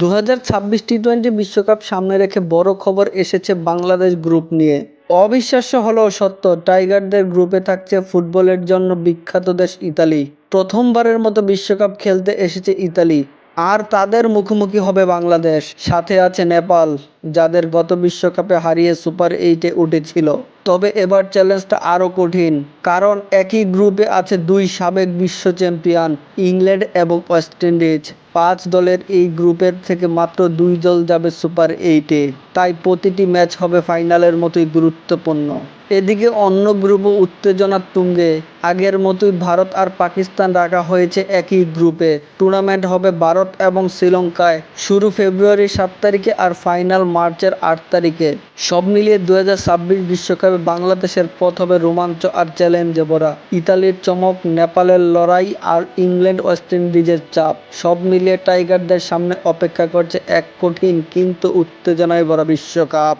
2026 T twenty বিশ্বকাপ সামনে রেখে বড় খবর এসেছে বাংলাদেশ গ্রুপ নিয়ে। অবিশ্বাস্য হলেও সত্য, টাইগারদের গ্রুপে থাকছে ফুটবলের জন্য বিখ্যাত দেশ ইতালি। প্রথমবারের মতো বিশ্বকাপ খেলতে এসেছে ইতালি, আর তাদের মুখোমুখি হবে বাংলাদেশ। সাথে আছে নেপাল, যাদের গত বিশ্বকাপে হারিয়ে সুপার 8-এ উঠেছিল। তবে এবার চ্যালেঞ্জটা আরও কঠিন, কারণ একই গ্রুপে আছে দুই সাবেক বিশ্ব চ্যাম্পিয়ন ইংল্যান্ড এবং ওয়েস্ট ইন্ডিজ। 5 দলের এই গ্রুপের থেকে মাত্র 2 দল যাবে সুপার 8-এ, তাই প্রতিটি ম্যাচ হবে ফাইনালের মতোই গুরুত্বপূর্ণ। এদিকে অন্য গ্রুপও উত্তেজনার তুঙ্গে। আগের মতোই ভারত আর পাকিস্তান রাখা হয়েছে একই গ্রুপে। টুর্নামেন্ট হবে ভারত এবং শ্রীলঙ্কায়। শুরু ফেব্রুয়ারির 7 তারিখে আর ফাইনাল মার্চের 8 তারিখে। সব মিলিয়ে 2026 বিশ্বকাপে বাংলাদেশের পথ হবে রোমাঞ্চ আর চ্যালেঞ্জে ভরা। ইতালির চমক, নেপালের লড়াই আর ইংল্যান্ড ওয়েস্ট ইন্ডিজের চাপ, সব মিলিয়ে টাইগারদের সামনে অপেক্ষা করছে এক কঠিন কিন্তু উত্তেজনায় ভরা বিশ্বকাপ।